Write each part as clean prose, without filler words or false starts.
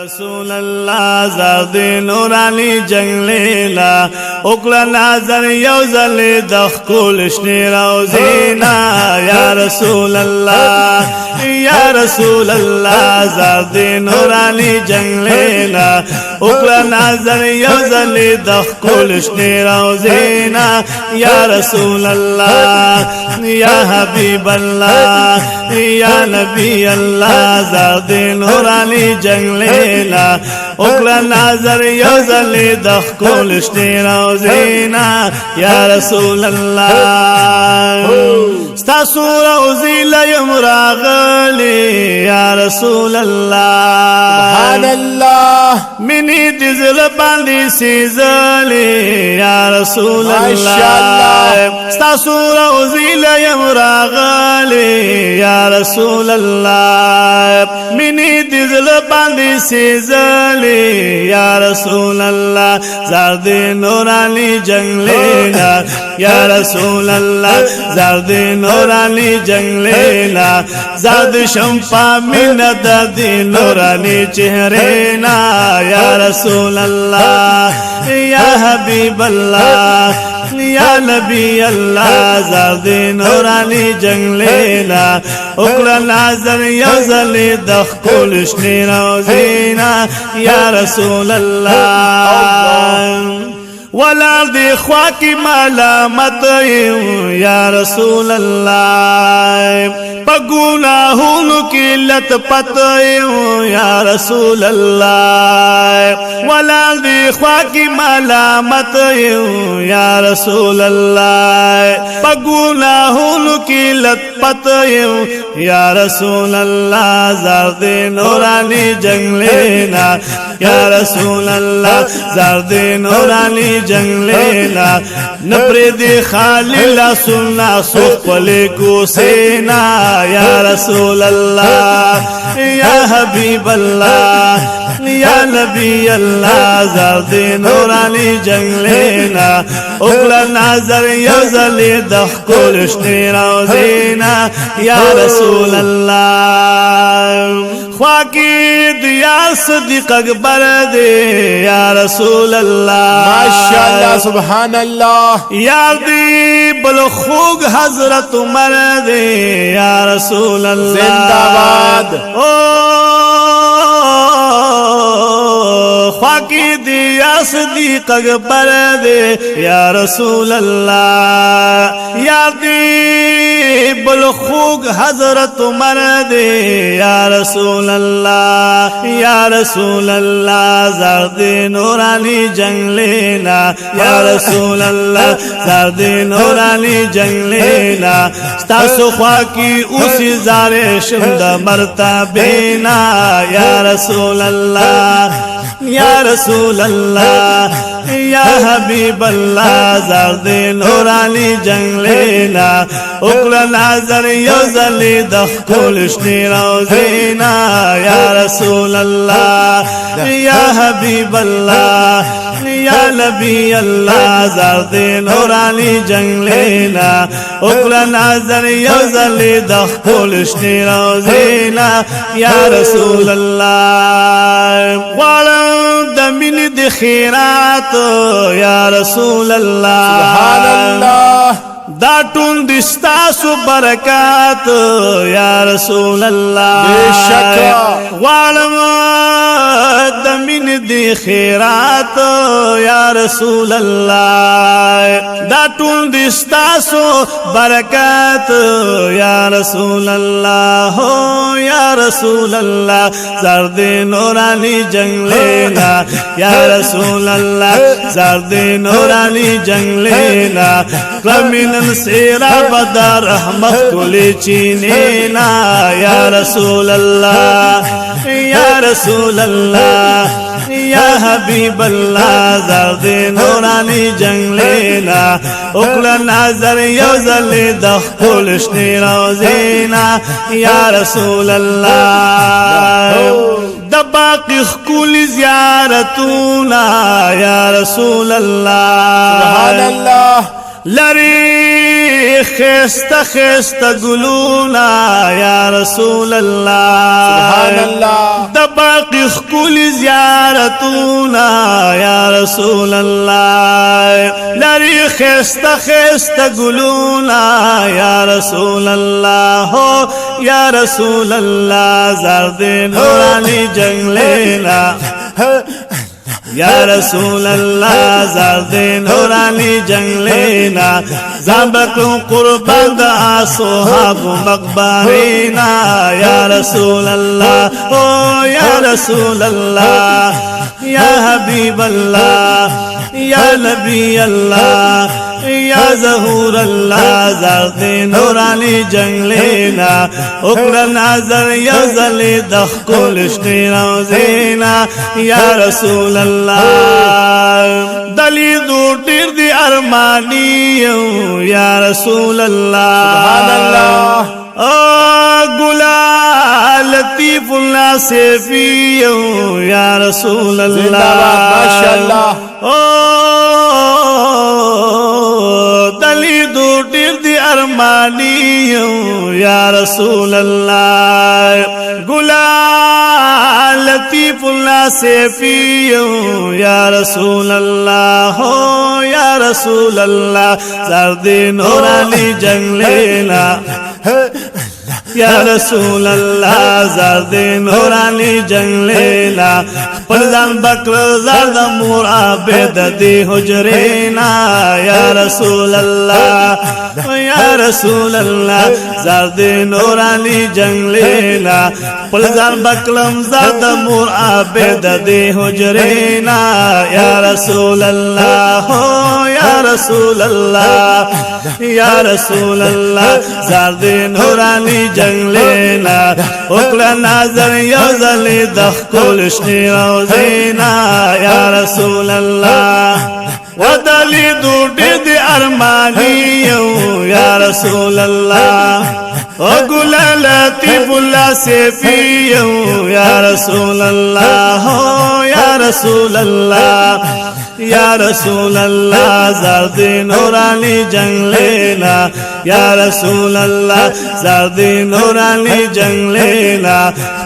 رسول الله زرد نورانی جنگ لیلا اکلا نظر یوزل دخکول شنی روزینا یا رسول الله یا رسول الله زرد نورانی جنگ لیلا اکلا نظر یوزل دخکول شنی روزینا یا رسول الله یا حبیب الله یا نبی الله زرد نورانی جنگ لیلا اکلا نظر یوزل دخکول شنی روزینا یا رسول الله ستاسو روزی لیم راغلی یا رسول الله سبحان الله منی دزل باندی سیزلی یا رسول ماشاءالله ستاسو روزی لیم راغلی یا رسول الله منی دزل باندی سیزلی یا رسول الله زرد نورانی جنگ لیلا یا رسول الله زرد نورانی جنگ لیلا زرد شمپا من درد نورانی چہرینا یا رسول الله یا حبیب الله یا نبی اللہ زرد نورانی جنگ لیلا اکلا نظر یوزل دخکول شنی روزینا یا رسول اللہ ولال دی خواکی ملامت یا رسول اللہ پگناہوں کی لت پت یا رسول اللہ ولال دی خواکی ملامت یا رسول اللہ پگناہوں کی لت پت یا رسول اللہ زرد نورانی جنگ لینا یا رسول اللہ زرد نورانی جنگ لینا نپری دی خالی لسنا سوخ پلی کو سینا یا رسول اللہ یا حبیب اللہ یا نبی اللہ زرد نورانی جنگ لینا اکلا نظر یوزل دخکول شنی روزینا یا رسول اللہ خواکی دیا صدیق اکبر دے یا رسول اللہ ماشاءاللہ سبحان اللہ یا دی بلخوگ حضرت عمر دے یا رسول اللہ زندہ باد خواکی دیا صدیق اکبر دے یا رسول اللہ یا دی بلخوگ حضرت عمر دے یا رسول اللہ یا رسول اللہ زرد نورانی جنگ لینا یا رسول اللہ زرد نورانی جنگ لینا ستاسو خواکی اسی زارش دا مرتبینا یا رسول اللہ یا رسول اللہ یا حبیب اللہ زرد نورانی جنگ لینا اکلا نظر یوزل دخکول شنی روزینا یا رسول اللہ یا حبیب اللہ یا نبی اللہ زرد نورانی جنگ لینا اکلا نظر یوزل دخکول شنی روزینا یا رسول اللہ غالم دمین دی خیرات یا رسول اللہ سبحان اللہ دا ټول د ستاسو برکات یا رسول الله بشکا غواړم د مين دي خیرات یا رسول الله دا ټول د ستاسو برکات یا رسول الله یا رسول الله زرد نورانی جنگ لینا یا رسول الله زرد نورانی جنگ لینا رمین سیرا بدا رحمت کلی چینینا یا رسول اللہ یا رسول اللہ یا حبیب اللہ زرد نورانی جنگ لینا اکلا نظر یوزل دخکول شنی روزینا یا رسول اللہ دباقی خکول زیارتونا یا رسول اللہ سبحان اللہ لری خست خست گلونا یا رسول اللہ سبحان اللہ دباقی خکول زیارتونا یا رسول اللہ لری خست خست گلونا یا رسول اللہ یا رسول اللہ زرد نورانی جنگ لینا یا رسول اللہ زرد نورانی جنگ لینا زنبکو قربان دا آسوحاب مقبارینا یا رسول اللہ او یا رسول اللہ یا حبیب اللہ یا نبی اللہ یا ظہور اللہ زرد نورانی جنگ لینا اکر نظر یزل دخکل عشقی روزینا یا رسول اللہ دلی دو ٹیر دی ارمانی یا رسول اللہ سبحان اللہ گلا لطیف اللہ سیفی یا رسول اللہ زندہ باد ماشاءاللہ دلی دو ٹیر دی ارمانی یا رسول اللہ گلا لطیف اللہ سیفی یا رسول اللہ یا رسول اللہ زرد نورانی جنگ لینا یا رسول اللہ زرد نورانی جنگ لینا پرزان بکر زرد مور عابد دی حجرینا یا رسول اللہ یا رسول اللہ زرد نورانی جنگ لینا پرزان بکرم زرد مور عابد دی حجرینا یا رسول اللہ یا رسول اللہ یا رسول اللہ زرد نورانی جنگ لینا اکلا ناظر یوزل دخکل عشقی روزینا یا رسول اللہ ودلی دوٹی دی ارمانی یا رسول اللہ وقل لطیف اللہ سیفی یا رسول اللہ یا رسول اللہ یا رسول اللہ زرد نورانی جنگ لینا یا رسول اللہ زرد نورانی جنگ لینا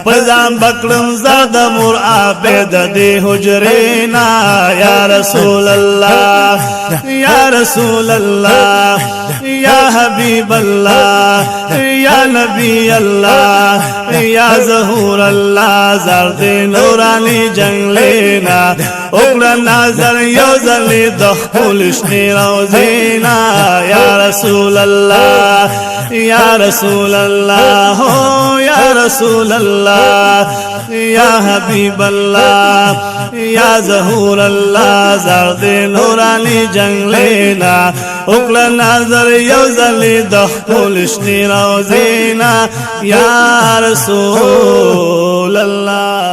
پرزان بکرم زرد مور عابد دی حجرینا یا رسول اللہ یا رسول اللہ یا حبیب اللہ یا نبی اللہ یا ظہور اللہ زرد نورانی جنگ لینا اکر نظر یوزل دخکل عشقی روزینا یا رسول اللہ یا رسول اللہ یا رسول اللہ یا حبیب اللہ یا ظہور اللہ زرد نورانی جنگ لینا اکر نظر یوزل دخکل عشقی روزینا یا رسول اللہ